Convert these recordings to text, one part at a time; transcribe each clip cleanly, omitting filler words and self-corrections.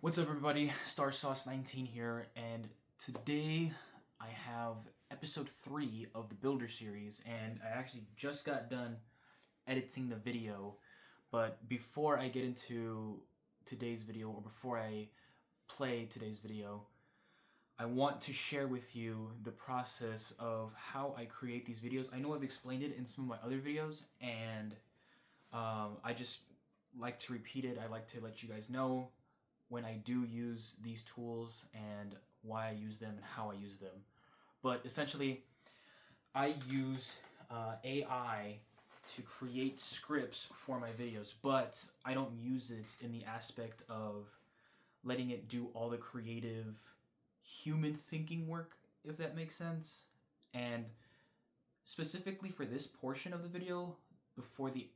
What's up everybody, STARSAUCE19 here, and today I have episode 3 of the Builder series, and I actually just got done editing the video, but before I get into today's video, or before I play today's video, I want to share with you the process of how I create these videos. I know I've explained it in some of my other videos, and I just like to repeat it. I like to let you guys know when I do use these tools and why I use them and how I use them. But essentially, I use AI to create scripts for my videos, but I don't use it in the aspect of letting it do all the creative human thinking work, if that makes sense. And specifically for this portion of the video, before the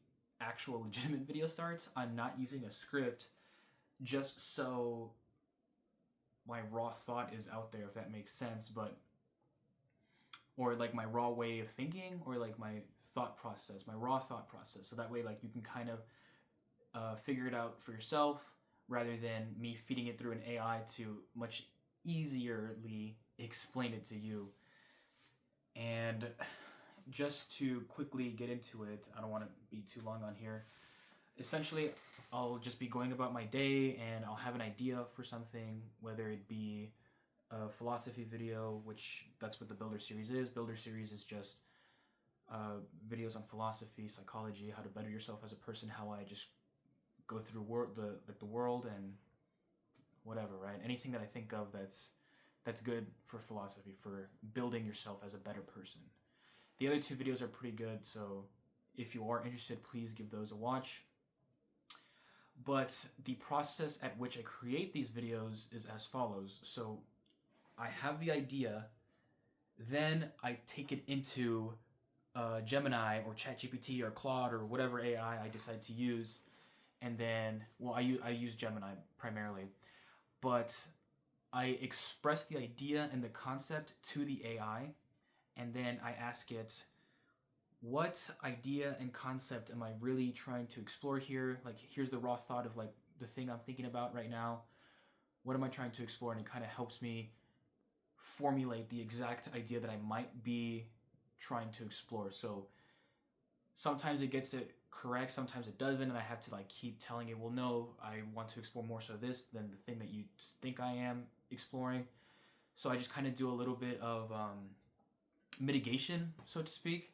actual legitimate video starts, I'm not using a script just so my raw thought is out there, if that makes sense, or like my raw way of thinking, or like my thought process, my raw thought process, so that way like you can kind of figure it out for yourself, rather than me feeding it through an AI to much easierly explain it to you. And just to quickly get into it, I don't want to be too long on here. Essentially, I'll just be going about my day and I'll have an idea for something, whether it be a philosophy video, which that's what the Builder series is. Builder series is just videos on philosophy, psychology, how to better yourself as a person, how I just go through the world and whatever, right? Anything that I think of that's good for philosophy, for building yourself as a better person. The other two videos are pretty good, so if you are interested, please give those a watch. But the process at which I create these videos is as follows. So I have the idea, then I take it into Gemini or ChatGPT or Claude or whatever AI I decide to use. And then, well, I use Gemini primarily. But I express the idea and the concept to the AI, and then I ask it, what idea and concept am I really trying to explore here? Like, here's the raw thought of like the thing I'm thinking about right now. What am I trying to explore? And it kind of helps me formulate the exact idea that I might be trying to explore. So sometimes it gets it correct, sometimes it doesn't, and I have to like keep telling it, well, no, I want to explore more so this than the thing that you think I am exploring. So I just kind of do a little bit of mitigation, so to speak.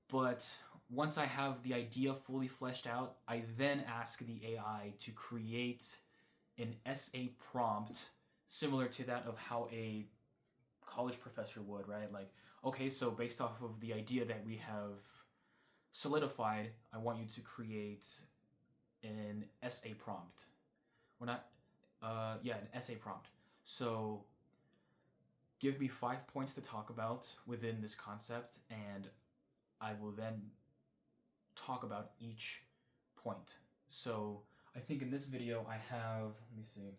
But once I have the idea fully fleshed out, I then ask the AI to create an essay prompt similar to that of how a college professor would, right? Like, okay, so based off of the idea that we have solidified, I want you to create an essay prompt. An essay prompt. So give me 5 points to talk about within this concept, and I will then talk about each point. So I think in this video I have, let me see,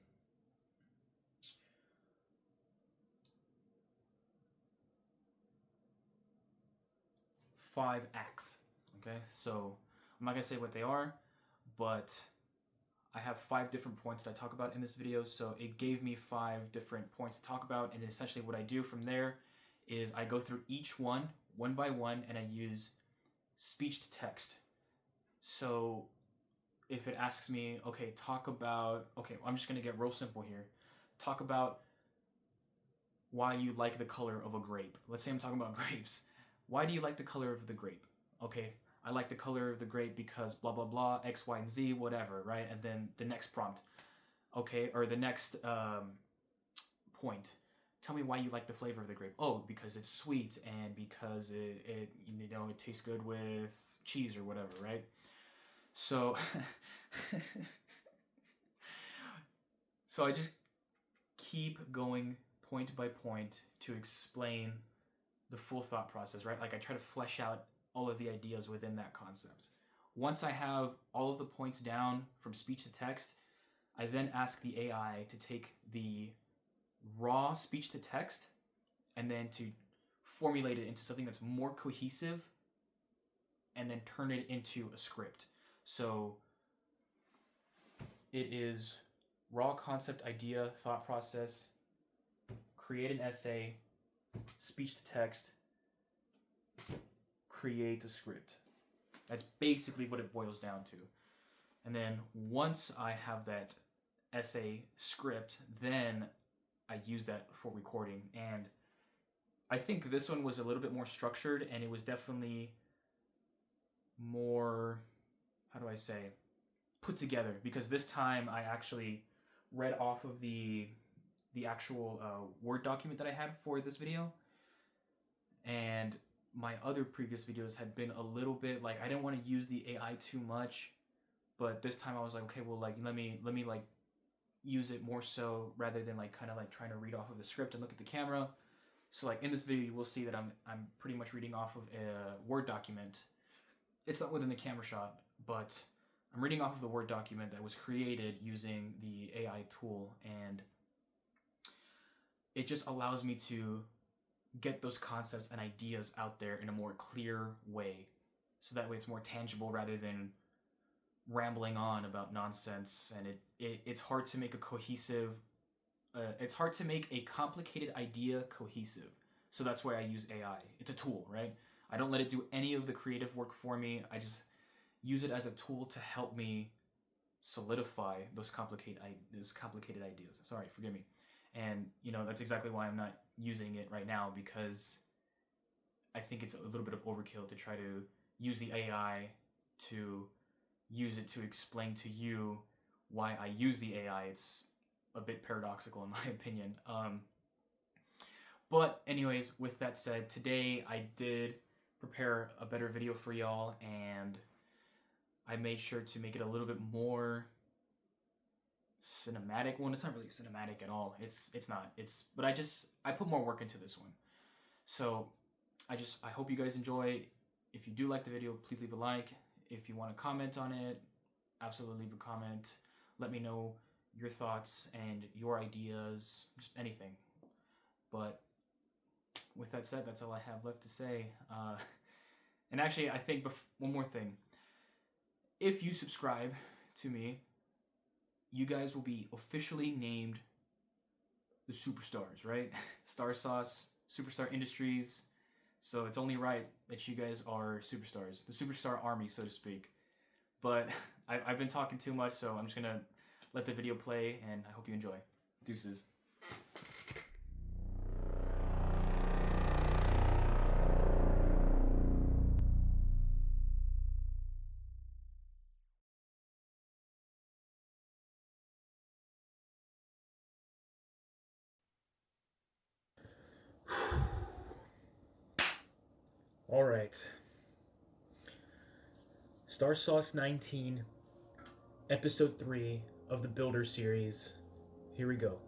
five acts. Okay, so I'm not gonna say what they are, but I have 5 different points that I talk about in this video. So it gave me 5 different points to talk about, and essentially what I do from there is I go through each one by one, and I use speech to text. So if it asks me, okay, I'm just gonna get real simple here. Talk about why you like the color of a grape. Let's say I'm talking about grapes. Why do you like the color of the grape? Okay, I like the color of the grape because blah, blah, blah, X, Y, and Z, whatever, right? And then the next prompt, okay, or the next point. Tell me why you like the flavor of the grape. Oh, because it's sweet and because it tastes good with cheese or whatever, right? So, so I just keep going point by point to explain the full thought process, right? Like I try to flesh out all of the ideas within that concept. Once I have all of the points down from speech to text, I then ask the AI to take the raw speech to text and then to formulate it into something that's more cohesive and then turn it into a script. So it is raw concept, idea, thought process, create an essay, speech to text, create a script. That's basically what it boils down to. And then once I have that essay script, then I use that for recording. And I think this one was a little bit more structured, and it was definitely more, how do I say, put together, because this time I actually read off of the actual Word document that I had for this video. And my other previous videos had been a little bit like, I didn't want to use the AI too much, but this time I was like, okay, well, like let me like use it more so rather than like kind of like trying to read off of the script and look at the camera. So like in this video, you will see that I'm pretty much reading off of a Word document. It's not within the camera shot, but I'm reading off of the Word document that was created using the AI tool, and it just allows me to get those concepts and ideas out there in a more clear way. So that way it's more tangible rather than rambling on about nonsense. And it's hard to make a cohesive, it's hard to make a complicated idea cohesive. So that's why I use AI. It's a tool, right? I don't let it do any of the creative work for me. I just use it as a tool to help me solidify those complicated ideas. Sorry, forgive me. And that's exactly why I'm not using it right now, because I think it's a little bit of overkill to try to use the AI to use it to explain to you why I use the AI. It's a bit paradoxical in my opinion. But anyways, with that said, today I did prepare a better video for y'all, and I made sure to make it a little bit more cinematic. Well, it's not really cinematic at all. It's not. But I put more work into this one. So I hope you guys enjoy. If you do like the video, please leave a like. If you want to comment on it, absolutely leave a comment. Let me know your thoughts and your ideas, just anything. But with that said, that's all I have left to say. And actually, I think one more thing. If you subscribe to me, you guys will be officially named the superstars, right? STARSAUCE, Superstar Industries. So it's only right that you guys are superstars, the superstar army, so to speak. But I've been talking too much, so I'm just gonna let the video play, and I hope you enjoy. Deuces. All right. STARSAUCE 19, Episode 3 of the Builder series. Here we go.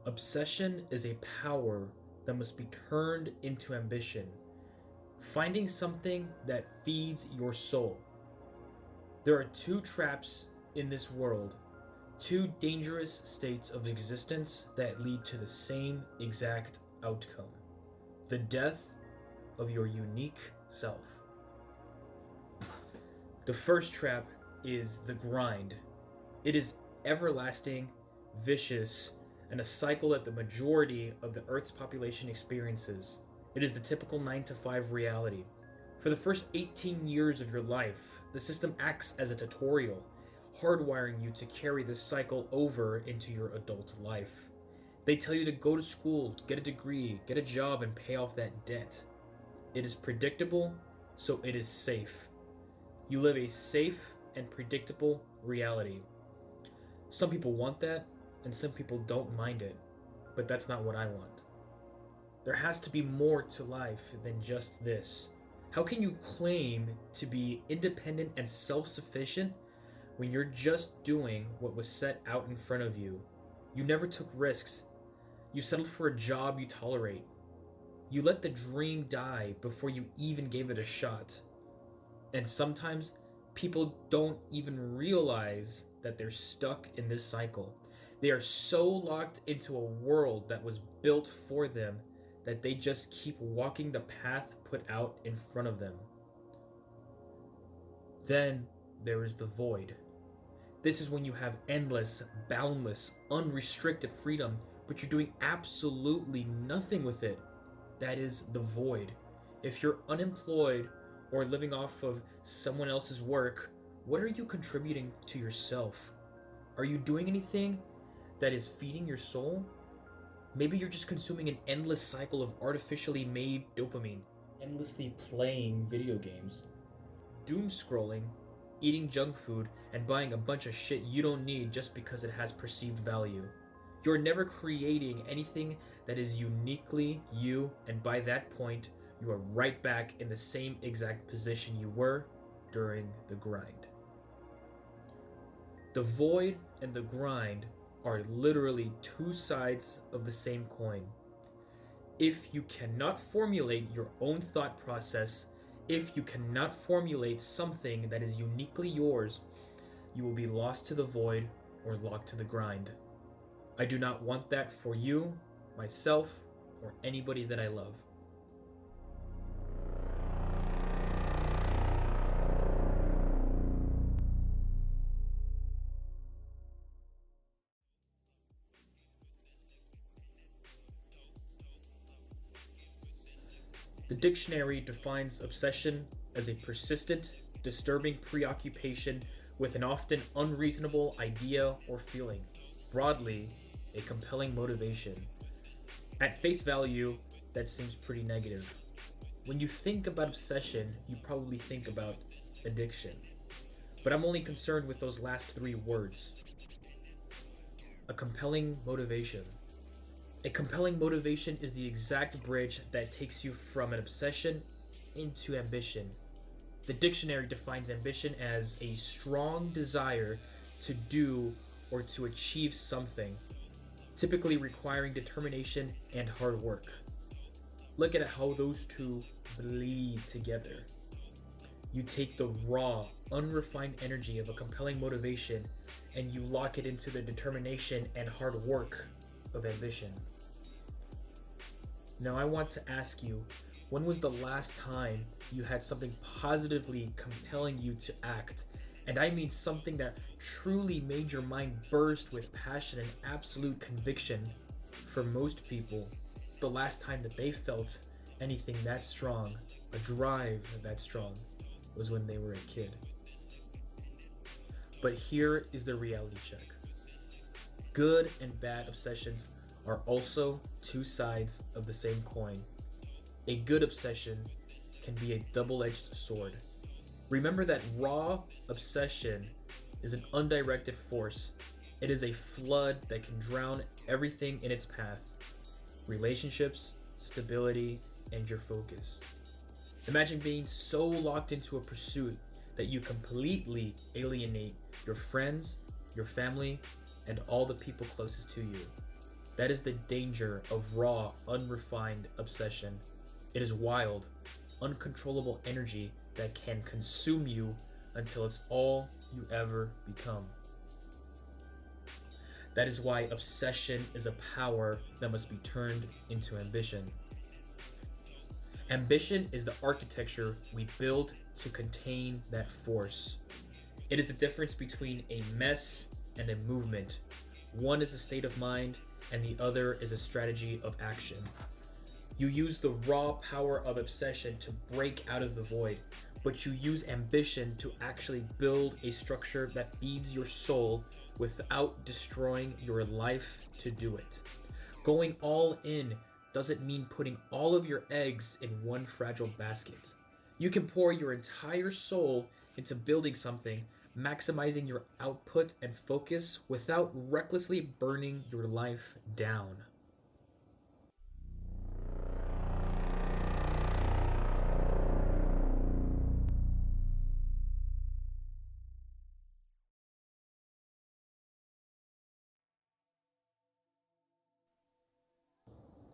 Obsession is a power that must be turned into ambition, finding something that feeds your soul. There are two traps in this world, two dangerous states of existence that lead to the same exact outcome: the death of your unique self. The first trap is the grind. It is everlasting, vicious, and a cycle that the majority of the Earth's population experiences. It is the typical 9-to-5 reality. For the first 18 years of your life, the system acts as a tutorial, hardwiring you to carry this cycle over into your adult life. They tell you to go to school, get a degree, get a job, and pay off that debt. It is predictable, so it is safe. You live a safe and predictable reality. Some people want that, and some people don't mind it, but that's not what I want. There has to be more to life than just this. How can you claim to be independent and self-sufficient when you're just doing what was set out in front of you? You never took risks. You settled for a job you tolerate. You let the dream die before you even gave it a shot. And sometimes people don't even realize that they're stuck in this cycle. They are so locked into a world that was built for them that they just keep walking the path put out in front of them. Then there is the void. This is when you have endless, boundless, unrestricted freedom, but you're doing absolutely nothing with it. That is the void. If you're unemployed or living off of someone else's work, what are you contributing to yourself? Are you doing anything that is feeding your soul? Maybe you're just consuming an endless cycle of artificially made dopamine, endlessly playing video games, doom scrolling, eating junk food, and buying a bunch of shit you don't need just because it has perceived value. You're never creating anything that is uniquely you, and by that point, you are right back in the same exact position you were during the grind. The void and the grind are literally two sides of the same coin. If you cannot formulate your own thought process, if you cannot formulate something that is uniquely yours, you will be lost to the void or locked to the grind. I do not want that for you, myself, or anybody that I love. The dictionary defines obsession as a persistent, disturbing preoccupation with an often unreasonable idea or feeling. Broadly, a compelling motivation. At face value, that seems pretty negative. When you think about obsession, you probably think about addiction. But I'm only concerned with those last three words. A compelling motivation. A compelling motivation is the exact bridge that takes you from an obsession into ambition. The dictionary defines ambition as a strong desire to do or to achieve something, typically requiring determination and hard work. Look at how those two bleed together. You take the raw, unrefined energy of a compelling motivation and you lock it into the determination and hard work of ambition. Now I want to ask you, when was the last time you had something positively compelling you to act? And I mean something that truly made your mind burst with passion and absolute conviction. For most people, the last time that they felt anything that strong, a drive that strong, was when they were a kid. But here is the reality check. Good and bad obsessions are also two sides of the same coin. A good obsession can be a double-edged sword. Remember that raw obsession is an undirected force. It is a flood that can drown everything in its path. Relationships, stability, and your focus. Imagine being so locked into a pursuit that you completely alienate your friends, your family, and all the people closest to you. That is the danger of raw, unrefined obsession. It is wild, uncontrollable energy that can consume you until it's all you ever become. That is why obsession is a power that must be turned into ambition. Ambition is the architecture we build to contain that force. It is the difference between a mess and a movement. One is a state of mind, and the other is a strategy of action. You use the raw power of obsession to break out of the void, but you use ambition to actually build a structure that feeds your soul without destroying your life to do it. Going all in doesn't mean putting all of your eggs in one fragile basket. You can pour your entire soul into building something, maximizing your output and focus without recklessly burning your life down.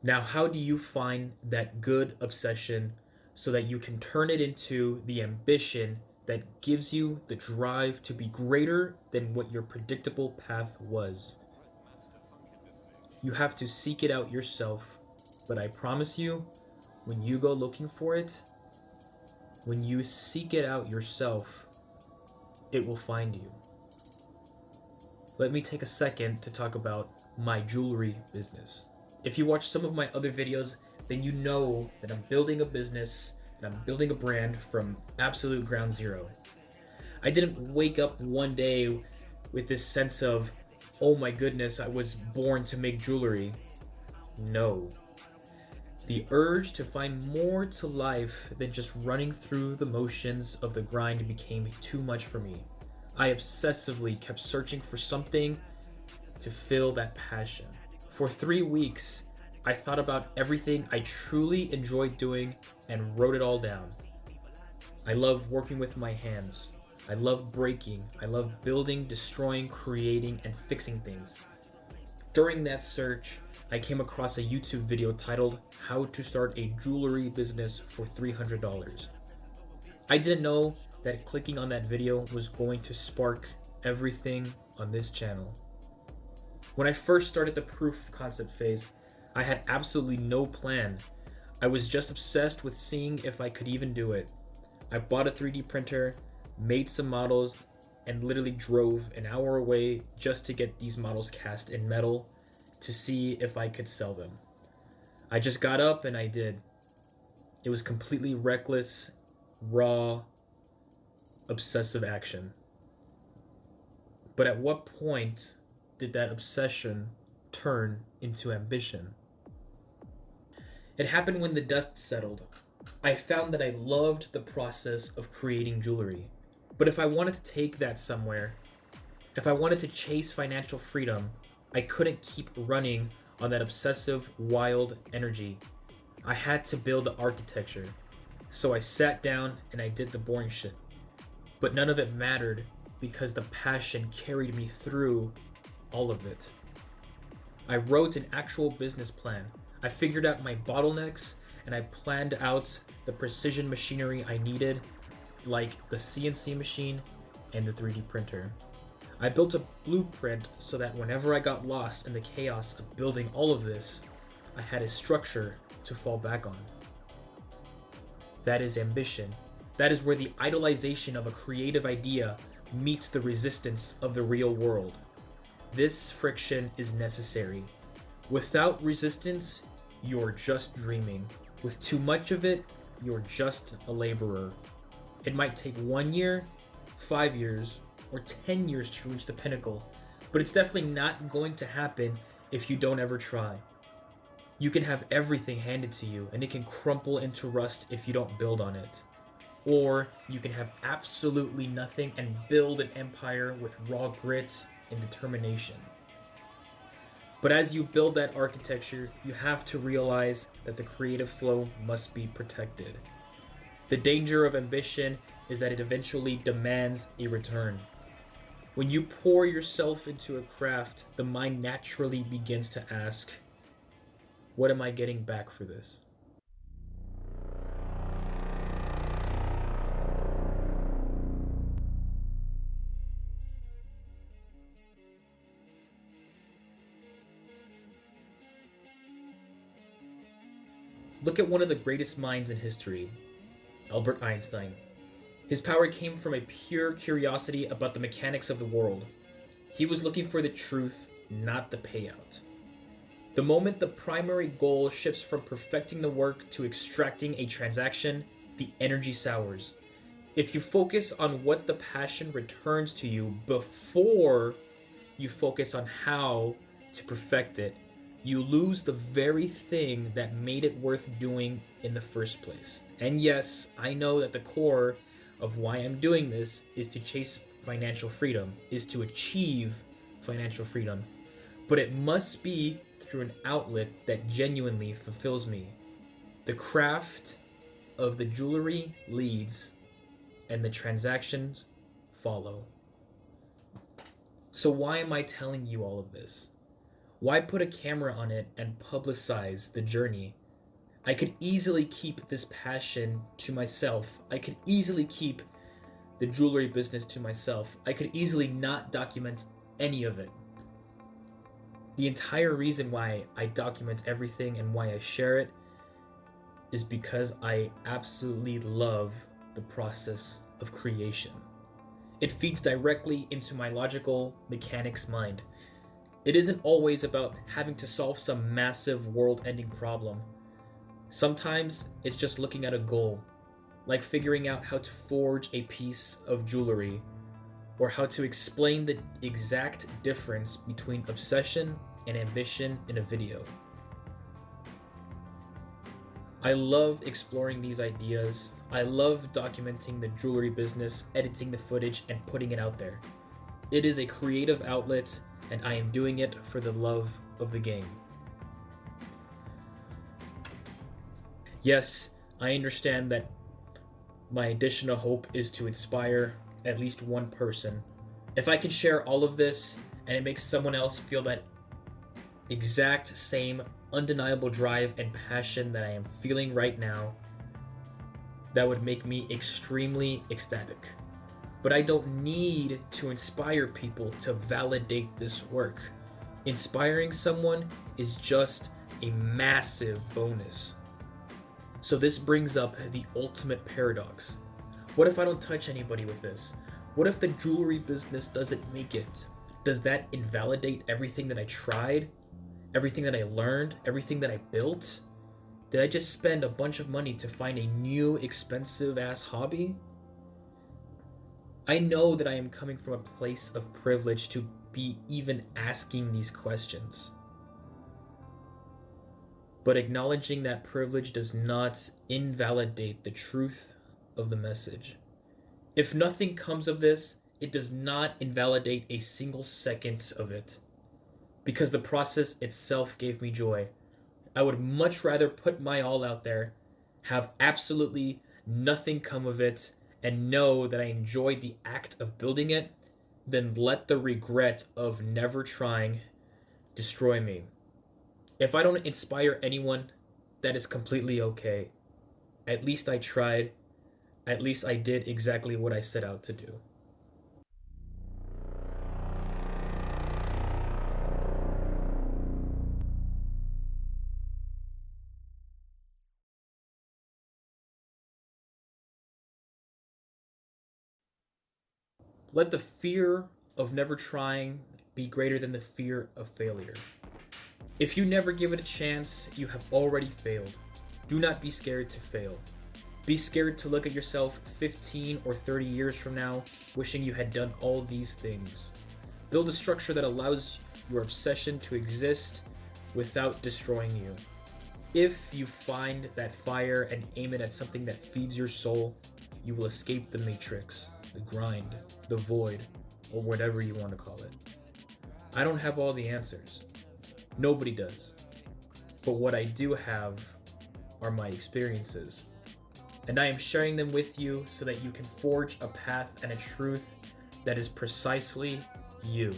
Now, how do you find that good obsession so that you can turn it into the ambition that gives you the drive to be greater than what your predictable path was? You have to seek it out yourself, but I promise you, when you go looking for it, when you seek it out yourself, it will find you. let me take a second to talk about my jewelry business. If you watch some of my other videos, then you know that I'm building a business and I'm building a brand from absolute ground zero. I didn't wake up one day with this sense of, oh my goodness, I was born to make jewelry. No. The urge to find more to life than just running through the motions of the grind became too much for me. I obsessively kept searching for something to fill that passion. For 3 weeks, I thought about everything I truly enjoyed doing and wrote it all down. I love working with my hands. I love breaking. I love building, destroying, creating, and fixing things. During that search, I came across a YouTube video titled How to Start a Jewelry Business for $300. I didn't know that clicking on that video was going to spark everything on this channel. When I first started the proof of concept phase, I had absolutely no plan. I was just obsessed with seeing if I could even do it. I bought a 3D printer, made some models, and literally drove an hour away just to get these models cast in metal to see if I could sell them. I just got up and I did. It was completely reckless, raw, obsessive action. But at what point did that obsession turn into ambition? It happened when the dust settled. I found that I loved the process of creating jewelry. But if I wanted to take that somewhere, if I wanted to chase financial freedom, I couldn't keep running on that obsessive, wild energy. I had to build the architecture. So I sat down and I did the boring shit. But none of it mattered because the passion carried me through all of it. I wrote an actual business plan. I figured out my bottlenecks and I planned out the precision machinery I needed, like the CNC machine and the 3D printer. I built a blueprint so that whenever I got lost in the chaos of building all of this, I had a structure to fall back on. That is ambition. That is where the idolization of a creative idea meets the resistance of the real world. This friction is necessary. Without resistance, you're just dreaming. With too much of it, you're just a laborer. It might take 1 year, 5 years, or 10 years to reach the pinnacle, but it's definitely not going to happen if you don't ever try. You can have everything handed to you, and it can crumple into rust if you don't build on it. Or you can have absolutely nothing and build an empire with raw grit and determination. But as you build that architecture, you have to realize that the creative flow must be protected. The danger of ambition is that it eventually demands a return. When you pour yourself into a craft, the mind naturally begins to ask, what am I getting back for this? Look at one of the greatest minds in history, Albert Einstein. His power came from a pure curiosity about the mechanics of the world. He was looking for the truth, not the payout. The moment the primary goal shifts from perfecting the work to extracting a transaction, the energy sours. If you focus on what the passion returns to you before you focus on how to perfect it, you lose the very thing that made it worth doing in the first place. And yes, I know that the core of why I'm doing this is to chase financial freedom, is to achieve financial freedom. But it must be through an outlet that genuinely fulfills me. The craft of the jewelry leads, and the transactions follow. So why am I telling you all of this? Why put a camera on it and publicize the journey? I could easily keep this passion to myself. I could easily keep the jewelry business to myself. I could easily not document any of it. The entire reason why I document everything and why I share it is because I absolutely love the process of creation. It feeds directly into my logical mechanics mind. It isn't always about having to solve some massive world-ending problem. Sometimes it's just looking at a goal, like figuring out how to forge a piece of jewelry, or how to explain the exact difference between obsession and ambition in a video. I love exploring these ideas. I love documenting the jewelry business, editing the footage, and putting it out there. It is a creative outlet, and I am doing it for the love of the game. Yes, I understand that my additional hope is to inspire at least one person. If I can share all of this and it makes someone else feel that exact same undeniable drive and passion that I am feeling right now, that would make me extremely ecstatic. But I don't need to inspire people to validate this work. Inspiring someone is just a massive bonus. So this brings up the ultimate paradox. What if I don't touch anybody with this? What if the jewelry business doesn't make it? Does that invalidate everything that I tried? Everything that I learned? Everything that I built? Did I just spend a bunch of money to find a new expensive ass hobby? I know that I am coming from a place of privilege to be even asking these questions. But acknowledging that privilege does not invalidate the truth of the message. If nothing comes of this, it does not invalidate a single second of it, because the process itself gave me joy. I would much rather put my all out there, have absolutely nothing come of it, and know that I enjoyed the act of building it, than let the regret of never trying destroy me. If I don't inspire anyone, that is completely okay. At least I tried. At least I did exactly what I set out to do. Let the fear of never trying be greater than the fear of failure. If you never give it a chance, you have already failed. Do not be scared to fail. Be scared to look at yourself 15 or 30 years from now, wishing you had done all these things. Build a structure that allows your obsession to exist without destroying you. If you find that fire and aim it at something that feeds your soul, you will escape the matrix, the grind, the void, or whatever you want to call it. I don't have all the answers. Nobody does. But what I do have are my experiences. And I am sharing them with you so that you can forge a path and a truth that is precisely you.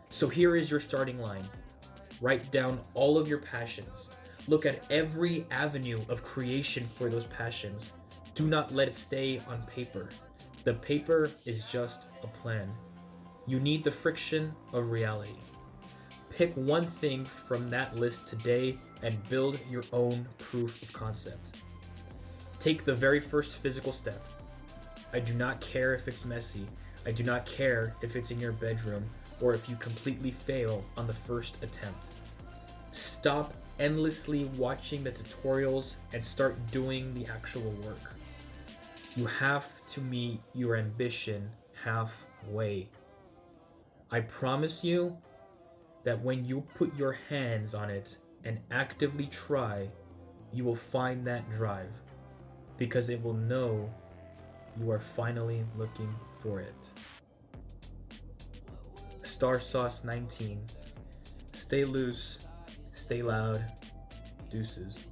So here is your starting line. Write down all of your passions. Look at every avenue of creation for those passions. Do not let it stay on paper. The paper is just a plan. You need the friction of reality. Pick one thing from that list today and build your own proof of concept. Take the very first physical step. I do not care if it's messy. I do not care if it's in your bedroom or if you completely fail on the first attempt. Stop endlessly watching the tutorials and start doing the actual work. You have to meet your ambition halfway. I promise you that when you put your hands on it and actively try, you will find that drive, because it will know you are finally looking for it. STARSAUCE 19. Stay loose, stay loud, deuces.